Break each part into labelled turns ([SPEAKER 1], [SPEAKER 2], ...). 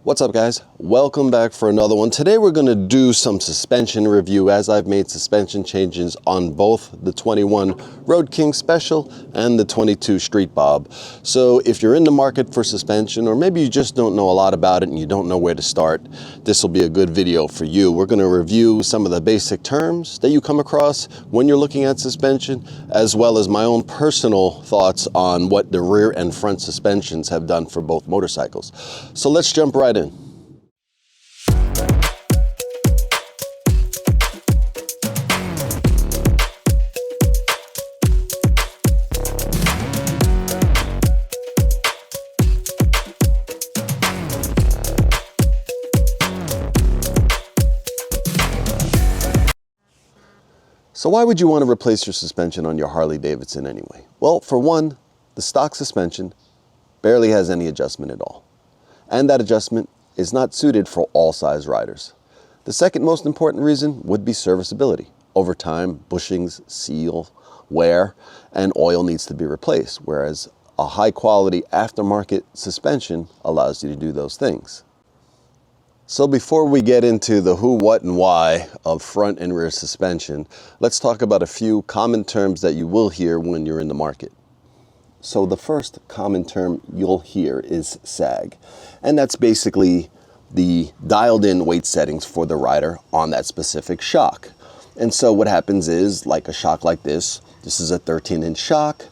[SPEAKER 1] What's up, guys? Welcome back for another one. Today we're going to do some suspension review, as I've made suspension changes on both the 21 Road King Special and the 22 Street Bob. So if you're in the market for suspension, or maybe you just don't know a lot about it and you don't know where to start, this will be a good video for you. We're going to review some of the basic terms that you come across when you're looking at suspension, as well as my own personal thoughts on what the rear and front suspensions have done for both motorcycles. So let's jump right in. So why would you want to replace your suspension on your Harley Davidson anyway? Well, for one, the stock suspension barely has any adjustment at all. And that adjustment is not suited for all size riders. The second most important reason would be serviceability. Over time, bushings, seal, wear, and oil needs to be replaced, whereas a high quality aftermarket suspension allows you to do those things. So before we get into the who, what, and why of front and rear suspension, let's talk about a few common terms that you will hear when you're in the market. So the first common term you'll hear is sag, and that's basically the dialed in weight settings for the rider on that specific shock. And so what happens is, like a shock like this is a 13-inch shock,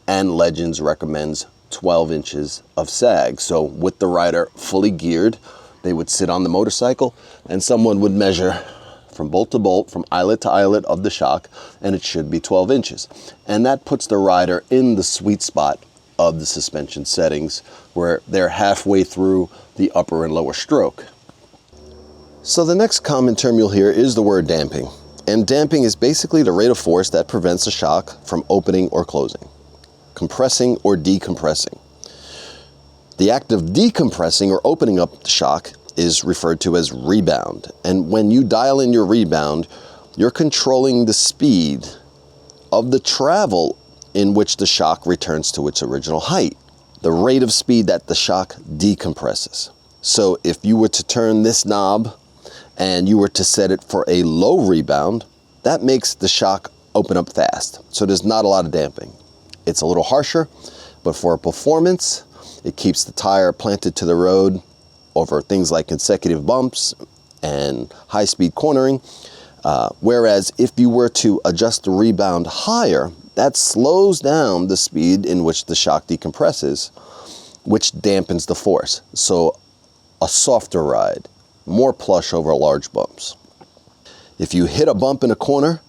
[SPEAKER 1] and Legends recommends 12 inches of sag. So with the rider fully geared, they would sit on the motorcycle and someone would measure from bolt to bolt, from eyelet to eyelet of the shock, and it should be 12 inches. And that puts the rider in the sweet spot of the suspension settings, where they're halfway through the upper and lower stroke. So the next common term you'll hear is the word damping. And damping is basically the rate of force that prevents a shock from opening or closing, compressing or decompressing. The act of decompressing or opening up the shock is referred to as rebound. And when you dial in your rebound, you're controlling the speed of the travel in which the shock returns to its original height, the rate of speed that the shock decompresses. So if you were to turn this knob and you were to set it for a low rebound, that makes the shock open up fast. So there's not a lot of damping. It's a little harsher, but for performance, it keeps the tire planted to the road over things like consecutive bumps and high-speed cornering. Whereas if you were to adjust the rebound higher, that slows down the speed in which the shock decompresses, which dampens the force. So a softer ride, more plush over large bumps. If you hit a bump in a corner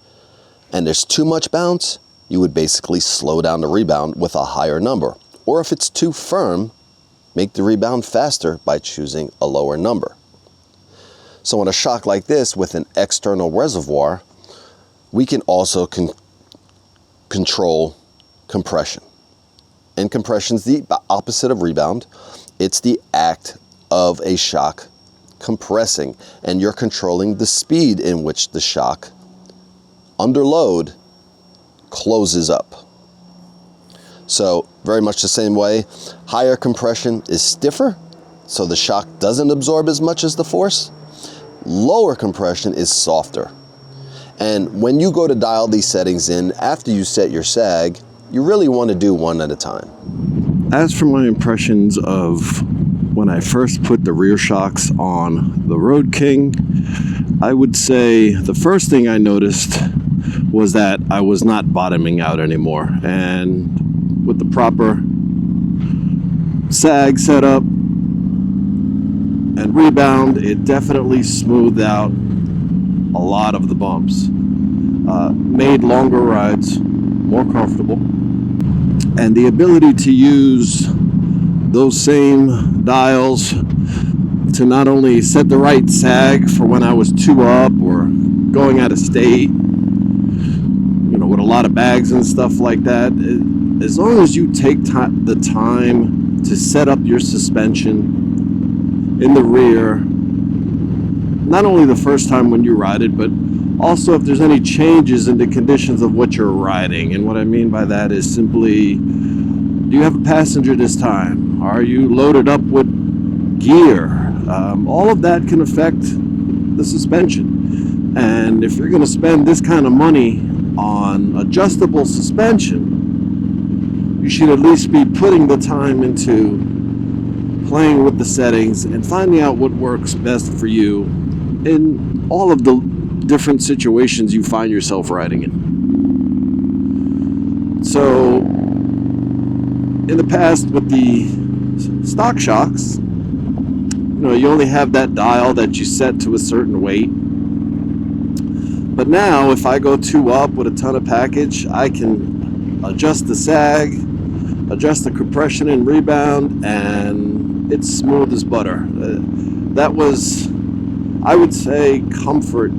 [SPEAKER 1] and there's too much bounce, you would basically slow down the rebound with a higher number. Or if it's too firm, make the rebound faster by choosing a lower number. So on a shock like this with an external reservoir, we can also control compression. And compression is the opposite of rebound. It's the act of a shock compressing, and you're controlling the speed in which the shock, under load, closes up. So very much the same way, higher compression is stiffer, so the shock doesn't absorb as much as the force. Lower compression is softer. And when you go to dial these settings in, after you set your sag, you really want to do one at a time. As for my impressions of when I first put the rear shocks on the Road King, I would say the first thing I noticed was that I was not bottoming out anymore. And with the proper sag setup and rebound, it definitely smoothed out a lot of the bumps, made longer rides more comfortable, and the ability to use those same dials to not only set the right sag for when I was too up or going out of state, with a lot of bags and stuff like that. As long as you take the time to set up your suspension in the rear, not only the first time when you ride it, but also if there's any changes in the conditions of what you're riding. And what I mean by that is simply, do you have a passenger this time? Are you loaded up with gear?
[SPEAKER 2] all of that can affect the suspension. And if you're going to spend this kind of money on adjustable suspension, you should at least be putting the time into playing with the settings and finding out what works best for you in all of the different situations you find yourself riding in. So, in the past with the stock shocks, you only have that dial that you set to a certain weight. But now, if I go 2 up with a ton of package, I can adjust the sag, adjust the compression and rebound, and it's smooth as butter. That was, I would say, comfort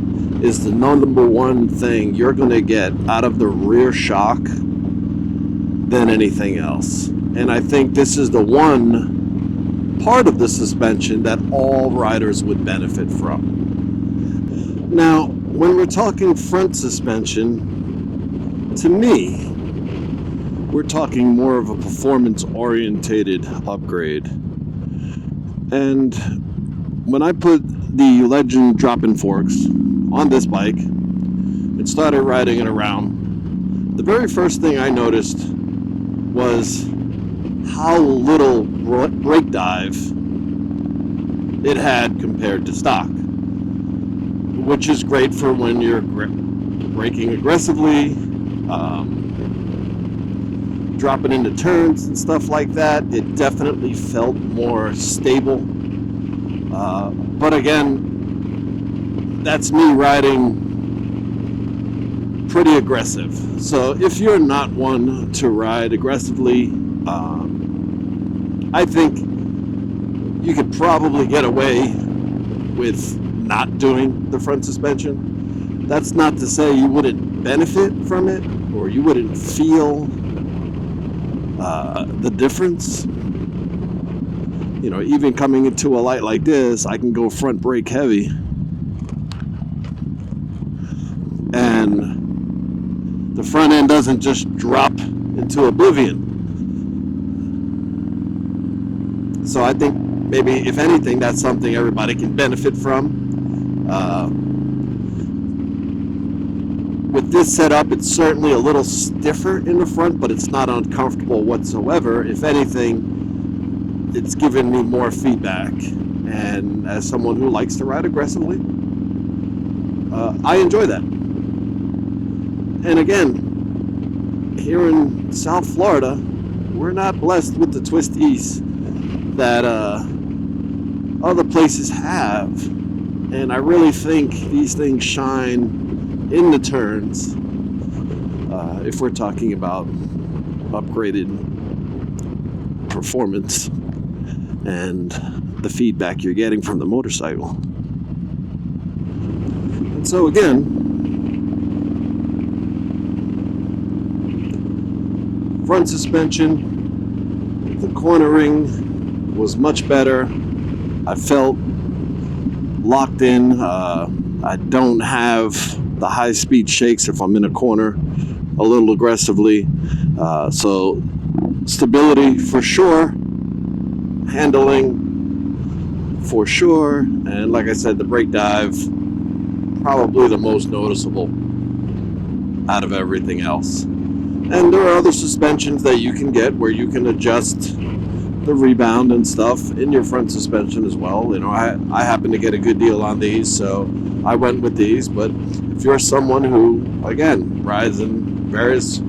[SPEAKER 2] is the number one thing you're going to get out of the rear shock than anything else. And I think this is the one part of the suspension that all riders would benefit from. Now, when we're talking front suspension, to me, we're talking more of a performance-orientated upgrade. And when I put the Legend drop-in forks on this bike and started riding it around, the very first thing I noticed was how little brake dive it had compared to stock, which is great for when you're braking aggressively, dropping into turns and stuff like that. It definitely felt more stable. But again, that's me riding pretty aggressive. So if you're not one to ride aggressively, I think you could probably get away with not doing the front suspension. That's not to say you wouldn't benefit from it or you wouldn't feel the difference. Even coming into a light like this, I can go front brake heavy and the front end doesn't just drop into oblivion. So I think maybe, if anything, that's something everybody can benefit from. With this setup, it's certainly a little stiffer in the front, but it's not uncomfortable whatsoever. If anything, it's given me more feedback. And as someone who likes to ride aggressively, I enjoy that. And again, here in South Florida, we're not blessed with the twisties that other places have. And I really think these things shine in the turns if we're talking about upgraded performance and the feedback you're getting from the motorcycle. And so again, front suspension, the cornering was much better. I felt locked in. I don't have the high-speed shakes if I'm in a corner a little aggressively. So stability for sure, handling for sure, and like I said, the brake dive probably the most noticeable out of everything else. And there are other suspensions that you can get where you can adjust the rebound and stuff in your front suspension as well. I happen to get a good deal on these, so I went with these. But if you're someone who, again, rides in various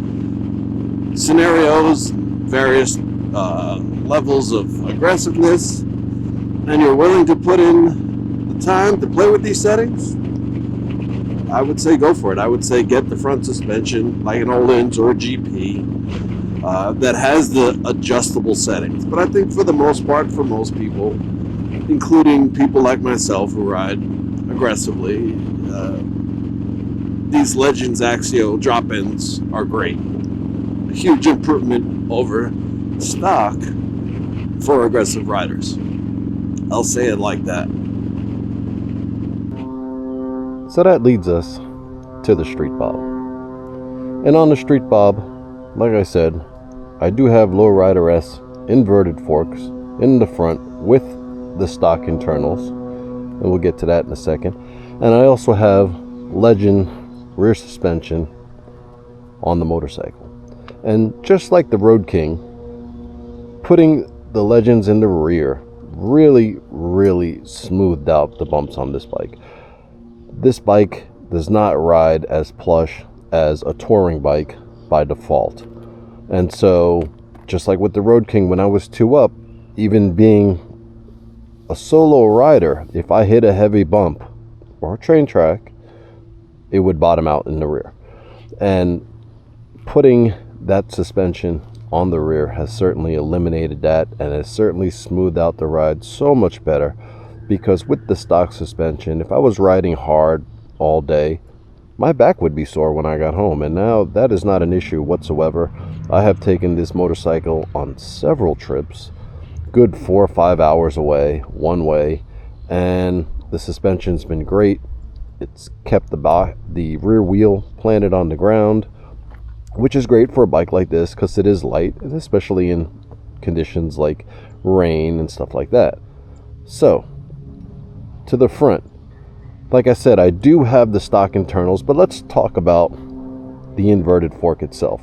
[SPEAKER 2] scenarios, various levels of aggressiveness, and you're willing to put in the time to play with these settings, I would say go for it. I would say get the front suspension like an Öhlins or a GP that has the adjustable settings. But I think for the most part, for most people, including people like myself who ride aggressively, these Legends Axio drop-ins are great. A huge improvement over stock for aggressive riders. I'll say it like that.
[SPEAKER 3] So that leads us to the Street Bob. And on the Street Bob, like I said, I do have Lowrider S inverted forks in the front with the stock internals, and we'll get to that in a second. And I also have Legend rear suspension on the motorcycle. And just like the Road King, putting the Legends in the rear really smoothed out the bumps on this bike. This bike does not ride as plush as a touring bike by default. And so, just like with the Road King, when I was 2 up, even being a solo rider, if I hit a heavy bump or a train track, it would bottom out in the rear. And putting that suspension on the rear has certainly eliminated that, and has certainly smoothed out the ride so much better, because with the stock suspension, if I was riding hard all day, my back would be sore when I got home, and now that is not an issue whatsoever. I have taken this motorcycle on several trips, good 4 or 5 hours away, one way, and the suspension's been great. It's kept the rear wheel planted on the ground, which is great for a bike like this because it is light, and especially in conditions like rain and stuff like that. So, to the front. Like I said, I do have the stock internals, but let's talk about the inverted fork itself.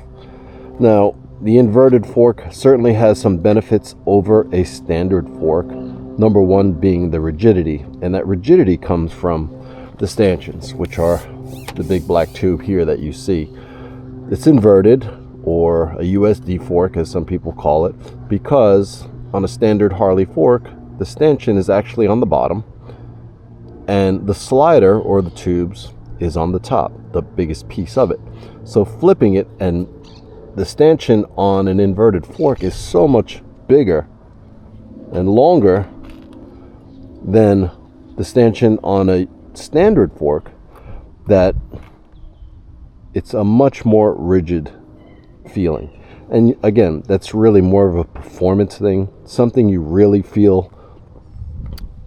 [SPEAKER 3] Now, the inverted fork certainly has some benefits over a standard fork. Number one being the rigidity, and that rigidity comes from the stanchions, which are the big black tube here that you see. It's inverted, or a USD fork as some people call it, because on a standard Harley fork, the stanchion is actually on the bottom, and the slider, or the tubes, is on the top, the biggest piece of it. So flipping it, and the stanchion on an inverted fork is so much bigger and longer than the stanchion on a standard fork that it's a much more rigid feeling. And again, that's really more of a performance thing, something you really feel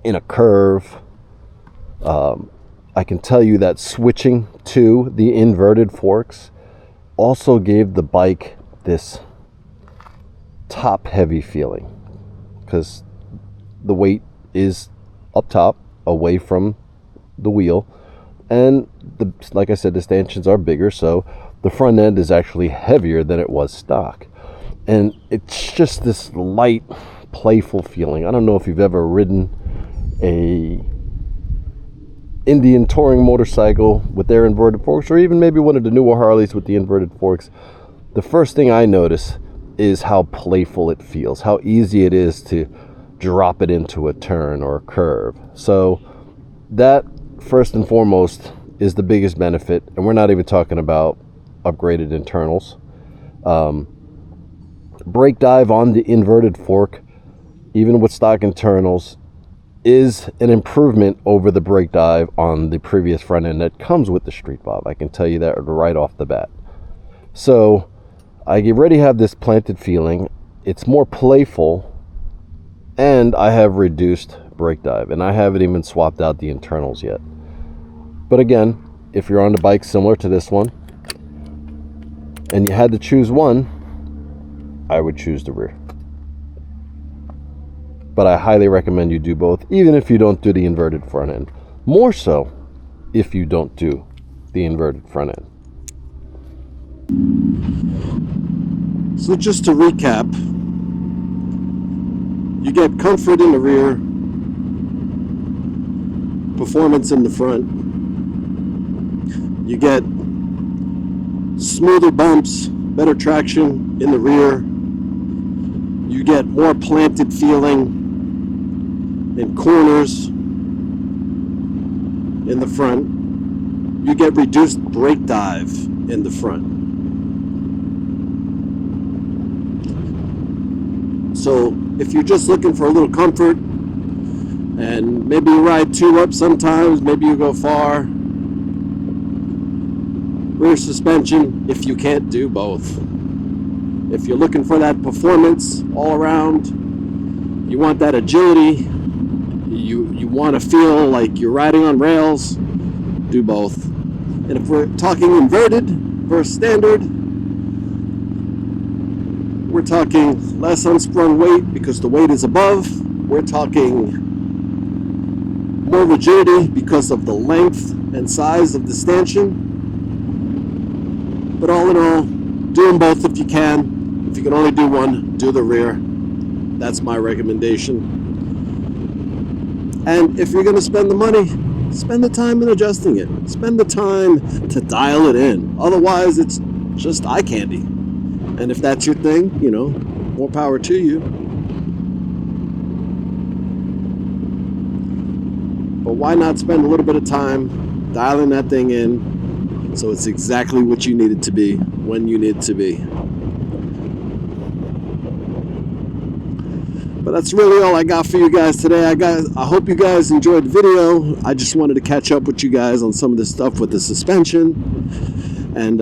[SPEAKER 3] in a curve. I can tell you that switching to the inverted forks also gave the bike this top heavy feeling, because the weight is up top away from the wheel, and like I said, the stanchions are bigger, so the front end is actually heavier than it was stock, and it's just this light, playful feeling. I don't know if you've ever ridden a Indian touring motorcycle with their inverted forks, or even maybe one of the newer Harleys with the inverted forks. The first thing I notice is how playful it feels, how easy it is to drop it into a turn or a curve. So that, first and foremost, is the biggest benefit, and we're not even talking about upgraded internals. Brake dive on the inverted fork, even with stock internals, is an improvement over the brake dive on the previous front end that comes with the Street Bob. I can tell you that right off the bat. So I already have this planted feeling. It's more playful, and I have reduced brake dive, and I haven't even swapped out the internals yet. But again, if you're on a bike similar to this one and you had to choose one, I would choose the rear. But I highly recommend you do both, even if you don't do the inverted front end. More so if you don't do the inverted front end.
[SPEAKER 2] So just to recap, you get comfort in the rear, performance in the front, you get smoother bumps, better traction in the rear, you get more planted feeling in corners in the front, you get reduced brake dive in the front. So if you're just looking for a little comfort, and maybe you ride 2 up sometimes, maybe you go far, rear suspension if you can't do both. If you're looking for that performance all around, you want that agility, you want to feel like you're riding on rails, do both. And if we're talking inverted versus standard, we're talking less unsprung weight because the weight is above. We're talking more rigidity because of the length and size of the stanchion. But all in all, do them both if you can. If you can only do one, do the rear. That's my recommendation. And if you're going to spend the money, spend the time in adjusting it. Spend the time to dial it in. Otherwise, it's just eye candy. And if that's your thing, you know, more power to you. But why not spend a little bit of time dialing that thing in so it's exactly what you need it to be when you need it to be. But that's really all I got for you guys today. I hope you guys enjoyed the video. I just wanted to catch up with you guys on some of this stuff with the suspension. And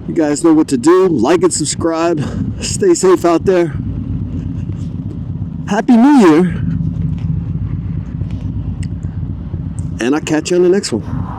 [SPEAKER 2] you guys know what to do. Like and subscribe. Stay safe out there. Happy New Year. And I'll catch you on the next one.